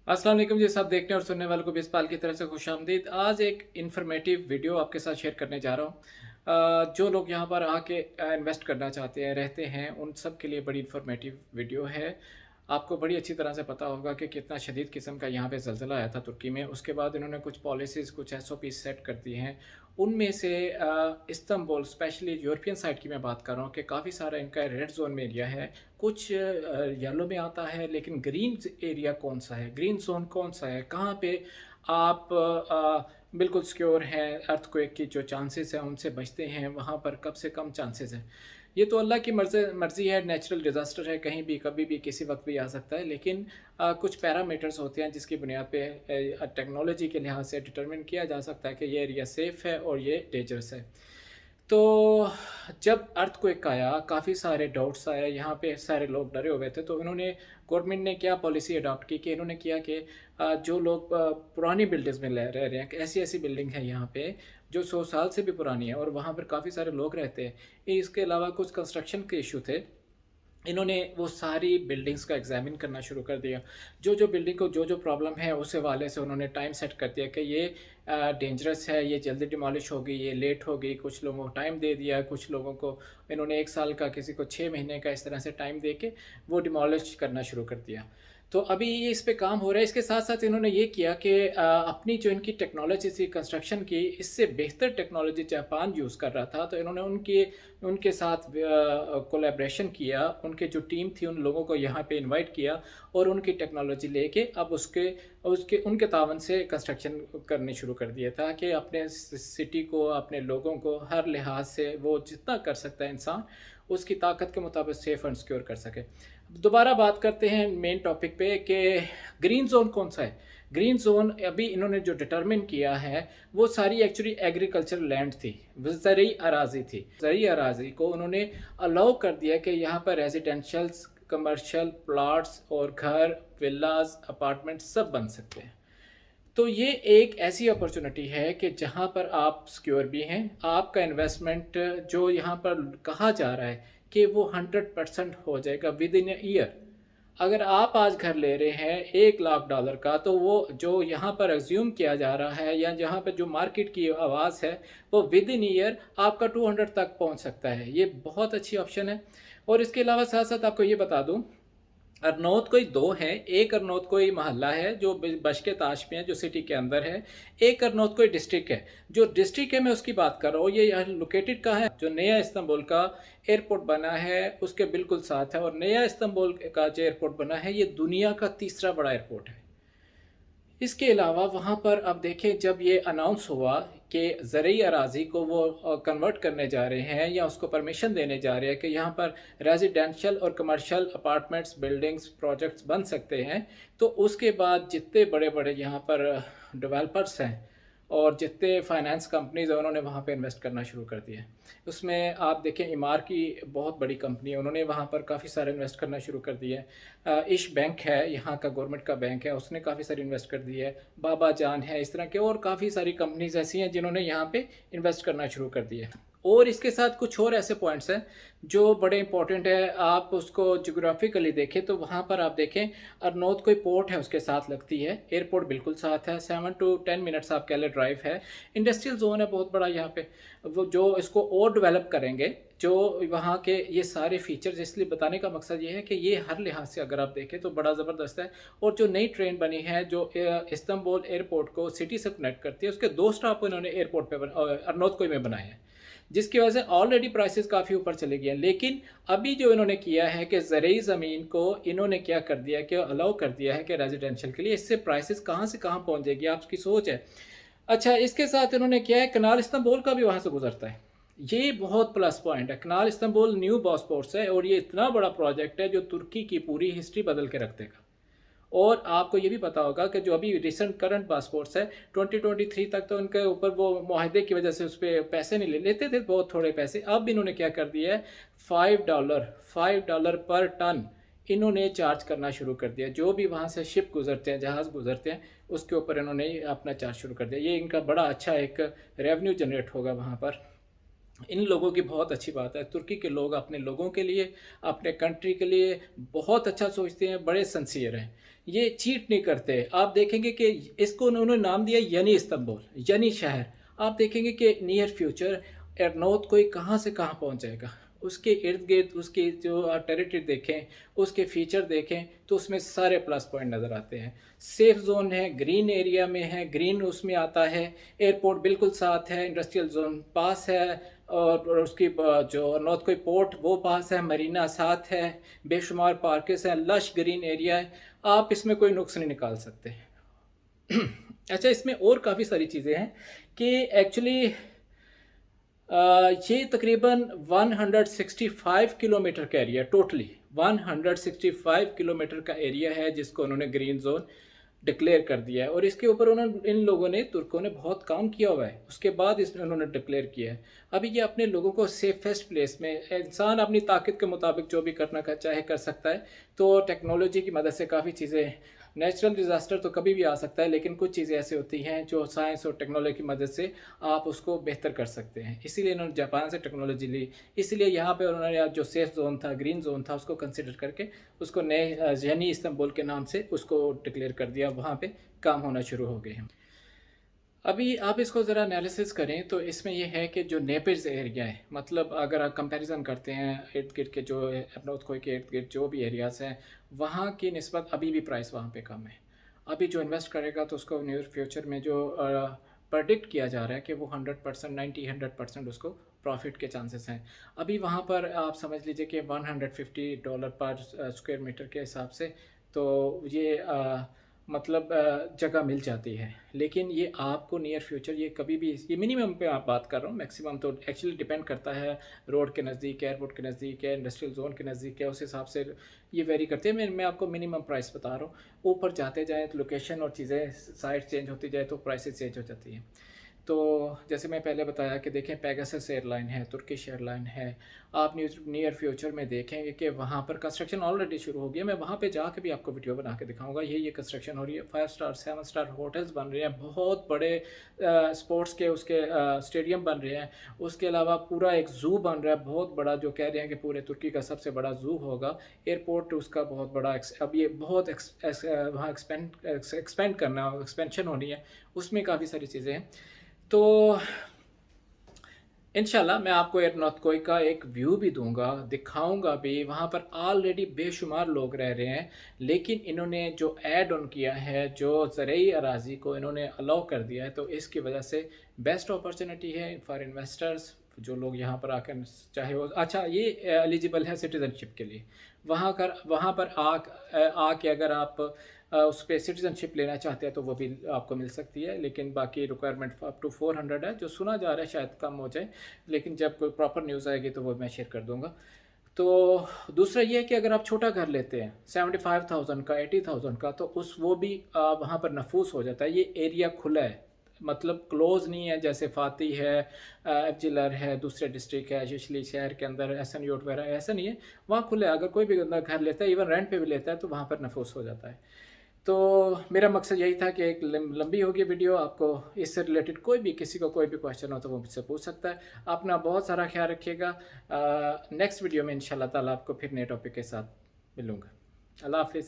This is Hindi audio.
अस्सलाम वालेकुम जी, सब देखने और सुनने वालों को बिस्पाल की तरफ से खुशामदीद। आज एक इन्फॉर्मेटिव वीडियो आपके साथ शेयर करने जा रहा हूँ। जो लोग यहाँ पर आके इन्वेस्ट करना चाहते हैं, रहते हैं, उन सब के लिए बड़ी इन्फॉर्मेटिव वीडियो है। आपको बड़ी अच्छी तरह से पता होगा कि कितना शदीद किस्म का यहाँ पे ज़लज़ला आया था तुर्की में। उसके बाद इन्होंने कुछ पॉलिसीज़, कुछ एसओपी सेट कर दी हैं। उनमें से इस्तांबुल, स्पेशली यूरोपियन साइड की मैं बात कर रहा हूँ कि काफ़ी सारा इनका रेड जोन में एरिया है। कुछ येलो में आता है, लेकिन ग्रीन एरिया कौन सा है, ग्रीन जोन कौन सा है, कहाँ पे आप बिल्कुल सिक्योर हैं, अर्थक्वेक की जो चांसेस हैं उनसे बचते हैं, वहाँ पर कम से कम चांसेस हैं। ये तो अल्लाह की मर्ज़ी है, नेचुरल डिज़ास्टर है, कहीं भी कभी भी किसी वक्त भी आ सकता है। लेकिन कुछ पैरामीटर्स होते हैं जिसकी बुनियाद पे टेक्नोलॉजी के लिहाज से डिटरमिन किया जा सकता है कि ये एरिया सेफ़ है और ये डेंजरस है। तो जब अर्थक्वेक आया, काफ़ी सारे डाउट्स आए, यहाँ पे सारे लोग डरे हुए थे। तो इन्होंने, गवर्नमेंट ने क्या पॉलिसी अडॉप्ट की कि इन्होंने किया कि जो लोग पुरानी बिल्डिंग्स में रह रहे हैं, ऐसी-ऐसी बिल्डिंग है यहाँ पे जो 100 साल से भी पुरानी है और वहाँ पर काफ़ी सारे लोग रहते हैं। इसके अलावा कुछ कंस्ट्रक्शन के इशू थे। इन्होंने वो सारी बिल्डिंग्स का एग्ज़ामिन करना शुरू कर दिया। जो-जो बिल्डिंग को जो-जो प्रॉब्लम है उस हवाले से उन्होंने टाइम सेट कर दिया कि ये डेंजरस है, ये जल्दी डिमॉलिश होगी, ये लेट होगी। कुछ लोगों को टाइम दे दिया, कुछ लोगों को इन्होंने 1 साल का, किसी को 6 महीने का, इस तरह से टाइम दे के वो डिमॉलिश करना शुरू कर दिया। तो अभी ये इस पे काम हो रहा है। इसके साथ-साथ इन्होंने ये किया कि अपनी जो इनकी टेक्नोलॉजी थी कंस्ट्रक्शन की, इससे बेहतर टेक्नोलॉजी जापान यूज़ कर रहा था। तो इन्होंने उनके साथ कोलैबोरेशन किया, उनके जो टीम थी उन लोगों को यहाँ पे इनवाइट किया और उनकी टेक्नोलॉजी लेके अब उसके उसके उनके तावन से कंस्ट्रक्शन करनी शुरू कर दिया था कि अपने सिटी को, अपने लोगों को हर लिहाज से वो जितना कर सकता है इंसान, उसकी ताकत के मुताबिक सेफ एंड सिक्योर कर सके। दोबारा बात करते हैं मेन टॉपिक पे कि ग्रीन जोन कौन सा है। ग्रीन जोन अभी इन्होंने जो डिटरमिन किया है वो सारी एक्चुअली एग्रीकल्चर लैंड थी, ज़रई अराजी थी। ज़रई अराजी को उन्होंने अलाउ कर दिया कि यहाँ पर रेजिडेंशियल्स, कमर्शियल प्लाट्स और घर, विलाज, अपार्टमेंट सब बन सकते हैं। तो ये एक ऐसी अपॉर्चुनिटी है कि जहाँ पर आप सिक्योर भी हैं, आपका इन्वेस्टमेंट जो यहाँ पर कहा जा रहा है कि वो 100% हो जाएगा विद इन ए ईयर। अगर आप आज घर ले रहे हैं $1 लाख का, तो वो जो यहाँ पर एज्यूम किया जा रहा है या जहाँ पर जो मार्केट की आवाज़ है, वो विद इन ईयर आपका 200 तक पहुँच सकता है। ये बहुत अच्छी ऑप्शन है। और इसके अलावा साथ साथ आपको ये बता दूँ, अरनोद कोई दो हैं। एक अरनोद कोई मोहल्ला है जो बशके ताश में है, जो सिटी के अंदर है। एक अरनोद कोई डिस्ट्रिक्ट है। जो डिस्ट्रिक्ट है मैं उसकी बात कर रहा हूँ, ये यहाँ लोकेटेड कहाँ है, जो नया इस्तांबुल का एयरपोर्ट बना है उसके बिल्कुल साथ है। और नया इस्तांबुल का जो एयरपोर्ट बना है ये दुनिया का तीसरा बड़ा एयरपोर्ट है। इसके अलावा वहाँ पर अब देखें, जब ये अनाउंस हुआ कि ज़रई अराज़ी को वो कन्वर्ट करने जा रहे हैं या उसको परमिशन देने जा रहे हैं कि यहाँ पर रेजिडेंशियल और कमर्शियल अपार्टमेंट्स, बिल्डिंग्स, प्रोजेक्ट्स बन सकते हैं, तो उसके बाद जितने बड़े-बड़े यहाँ पर डेवलपर्स हैं और जितने फाइनेंस कंपनीज़ हैं उन्होंने वहाँ पे इन्वेस्ट करना शुरू कर दिया है। उसमें आप देखें, इमार की बहुत बड़ी कंपनी है, उन्होंने वहाँ पर काफ़ी सारे इन्वेस्ट करना शुरू कर दिया है। इश बैंक है, यहाँ का गवर्नमेंट का बैंक है, उसने काफ़ी सारी इन्वेस्ट कर दी है। बाबा जान है, इस तरह के और काफ़ी सारी कंपनीज़ ऐसी हैं जिन्होंने यहाँ पे इन्वेस्ट करना शुरू कर दिया है। और इसके साथ कुछ और ऐसे पॉइंट्स हैं जो बड़े इंपॉर्टेंट है। आप उसको ज्योग्राफिकली देखें तो वहाँ पर आप देखें, अरनोद कोई पोर्ट है उसके साथ लगती है, एयरपोर्ट बिल्कुल साथ है, 7 to 10 मिनट्स आप कह लें ड्राइव है। इंडस्ट्रियल जोन है बहुत बड़ा यहाँ पे। वो जो इसको और डेवलप करेंगे, जो वहाँ के ये सारे फीचर्स, इसलिए बताने का मकसद ये है कि ये हर लिहाज से अगर आप देखें तो बड़ा ज़बरदस्त है। और जो नई ट्रेन बनी है जो इस्तांबुल एयरपोर्ट को सिटी से कनेक्ट करती है, उसके 2 स्टॉप इन्होंने एयरपोर्ट पे अरनोद कोई में बनाए हैं, जिसकी वजह से ऑलरेडी प्राइसेस काफ़ी ऊपर चले गए हैं। लेकिन अभी जो इन्होंने किया है कि ज़रई ज़मीन को इन्होंने क्या कर दिया कि अलाउ कर दिया है कि रेजिडेंशियल के लिए, इससे प्राइसेस कहाँ से कहाँ पहुँच जाएगी, आपकी सोच है। अच्छा, इसके साथ इन्होंने किया है, कनाल इस्तांबुल का भी वहाँ से गुजरता है। ये बहुत प्लस पॉइंट है। कनाल इस्तांबुल न्यू बॉस्पोर्स है और ये इतना बड़ा प्रोजेक्ट है जो तुर्की की पूरी हिस्ट्री बदल के रख देगा। और आपको ये भी पता होगा कि जो अभी रिसेंट करंट पासपोर्ट्स है, 2023 तक तो उनके ऊपर वो मुआहदे की वजह से उस पर पैसे नहीं ले लेते थे, बहुत थोड़े पैसे। अब इन्होंने क्या कर दिया है, $5 पर टन इन्होंने चार्ज करना शुरू कर दिया। जो भी वहाँ से शिप गुजरते हैं, जहाज़ गुजरते हैं, उसके ऊपर इन्होंने अपना चार्ज शुरू कर दिया। ये इनका बड़ा अच्छा एक रेवेन्यू जनरेट होगा वहाँ पर। इन लोगों की बहुत अच्छी बात है। तुर्की के लोग अपने लोगों के लिए, अपने कंट्री के लिए बहुत अच्छा सोचते हैं, बड़े सिंसियर हैं। ये चीट नहीं करते। आप देखेंगे कि इसको उन्होंने नाम दिया यनी इस्तांबुल, यनी शहर। आप देखेंगे कि नियर फ्यूचर एर्नोत कोई कहाँ से कहाँ पहुँच जाएगा। उसके इर्द गिर्द उसकी जो टेरिटरी देखें, उसके फीचर देखें, तो उसमें सारे प्लस पॉइंट नज़र आते हैं। सेफ जोन है, ग्रीन एरिया में है, ग्रीन उसमें आता है, एयरपोर्ट बिल्कुल साथ है, इंडस्ट्रियल जोन पास है, और उसकी जो नॉर्थ कोई पोर्ट वो पास है, मरीना साथ है, बेशुमार पार्केस हैं, लश ग्रीन एरिया है। आप इसमें कोई नुक्स नहीं निकाल सकते। अच्छा, इसमें और काफ़ी सारी चीज़ें हैं कि एक्चुअली ये तकरीबन 165 किलोमीटर का एरिया, टोटली 165 किलोमीटर का एरिया है जिसको उन्होंने ग्रीन जोन डिक्लेयर कर दिया है। और इसके ऊपर उन्होंने, इन लोगों ने, तुर्कों ने बहुत काम किया हुआ है। उसके बाद इसमें उन्होंने डिक्लेयर किया है। अभी ये अपने लोगों को सेफेस्ट प्लेस में, इंसान अपनी ताकत के मुताबिक जो भी करना चाहे कर सकता है। तो टेक्नोलॉजी की मदद से काफ़ी चीज़ें, नेचुरल डिज़ास्टर तो कभी भी आ सकता है, लेकिन कुछ चीज़ें ऐसी होती हैं जो साइंस और टेक्नोलॉजी की मदद से आप उसको बेहतर कर सकते हैं। इसीलिए इन्होंने जापान से टेक्नोलॉजी ली। इसीलिए यहाँ पे उन्होंने जो सेफ जोन था, ग्रीन जोन था, उसको कंसिडर करके उसको नए जहनी इस्तांबुल के नाम से उसको डिक्लेयर कर दिया। वहाँ पे काम होना शुरू हो गए हैं। अभी आप इसको ज़रा एनालिसिस करें तो इसमें यह है कि जो नेपियर्स एरिया है, मतलब अगर आप कंपैरिजन करते हैं इर्द गिर्द के जो नॉर्थ के इर्द गिर्द जो भी एरियाज़ हैं, वहाँ की निस्बत अभी भी प्राइस वहाँ पे कम है। अभी जो इन्वेस्ट करेगा तो उसको नियर फ्यूचर में जो प्रडिक्ट किया जा रहा है कि वो 100%, 100% उसको प्रॉफिट के चांसेस हैं। अभी वहाँ पर आप समझ लीजिए कि $150 पर स्क्वायर मीटर के हिसाब से, तो ये मतलब जगह मिल जाती है। लेकिन ये आपको नियर फ्यूचर, ये कभी भी, ये मिनिमम पे आप बात कर रहा हूँ, मैक्सिमम तो एक्चुअली डिपेंड करता है रोड के नज़दीक है, एयरपोर्ट के नज़दीक है, इंडस्ट्रियल जोन के नज़दीक है, उस हिसाब से ये वेरी करते हैं। मैं आपको मिनिमम प्राइस बता रहा हूँ। ऊपर जाते जाएँ तो लोकेशन और चीज़ें, साइट चेंज होती जाए तो प्राइसेस चेंज हो जाती हैं। तो जैसे मैं पहले बताया कि देखें, पेगासस एयरलाइन है, तुर्किश एयरलाइन है। आप नियर फ्यूचर में देखेंगे कि वहाँ पर कंस्ट्रक्शन ऑलरेडी शुरू हो गया। मैं वहाँ पे जाके भी आपको वीडियो बना के दिखाऊंगा। ये कंस्ट्रक्शन हो रही है, 5 स्टार 7 स्टार होटल्स बन रहे हैं, बहुत बड़े स्पोर्ट्स के उसके स्टेडियम बन रहे हैं। उसके अलावा पूरा एक ज़ू बन रहा है बहुत बड़ा, जो कह रहे हैं कि पूरे तुर्की का सबसे बड़ा ज़ू होगा। एयरपोर्ट उसका बहुत बड़ा, अब ये बहुत वहाँ एक्सपेंड करना, एक्सपेंशन होनी है, उसमें काफ़ी सारी चीज़ें हैं। तो इंशाल्लाह मैं आपको एयर नॉर्थ कोई का एक व्यू भी दूंगा, दिखाऊंगा भी। वहाँ पर ऑलरेडी बेशुमार लोग रह रहे हैं, लेकिन इन्होंने जो ऐड ऑन किया है, जो ज़रूरी अराजी को इन्होंने अलाउ कर दिया है, तो इसकी वजह से बेस्ट अपॉर्चुनिटी है फॉर इन्वेस्टर्स। जो लोग यहाँ पर आकर, चाहे वो, अच्छा ये एलिजिबल है सिटीज़नशिप के लिए। वहाँ पर आके अगर आप उस पर सिटीज़नशिप लेना चाहते हैं तो वो भी आपको मिल सकती है। लेकिन बाकी रिक्वायरमेंट अप टू 400 है, जो सुना जा रहा है शायद कम हो जाए। लेकिन जब कोई प्रॉपर न्यूज़ आएगी तो वो मैं शेयर कर दूँगा। तो दूसरा ये है कि अगर आप छोटा घर लेते हैं 75,000 का, 80,000 का, तो उस वो भी वहाँ पर नफूस हो जाता है। ये एरिया खुला है, मतलब क्लोज नहीं है, जैसे फाती है, एफजिलर है, दूसरे डिस्ट्रिक्ट है, शिशली शहर के अंदर एहसन योट वगैरह, ऐसा नहीं है। वहाँ खुला है, अगर कोई भी बंदा घर लेता है, इवन रेंट पे भी लेता है, तो वहाँ पर नफूस हो जाता है। तो मेरा मकसद यही था कि एक लंबी होगी वीडियो। आपको इससे रिलेटेड कोई भी, किसी को कोई भी क्वेश्चन हो तो वो मुझसे पूछ सकता है। अपना बहुत सारा ख्याल रखिएगा। नेक्स्ट वीडियो में इंशाल्लाह ताला आपको फिर नए टॉपिक के साथ मिलूँगा। अल्लाह हाफिज़।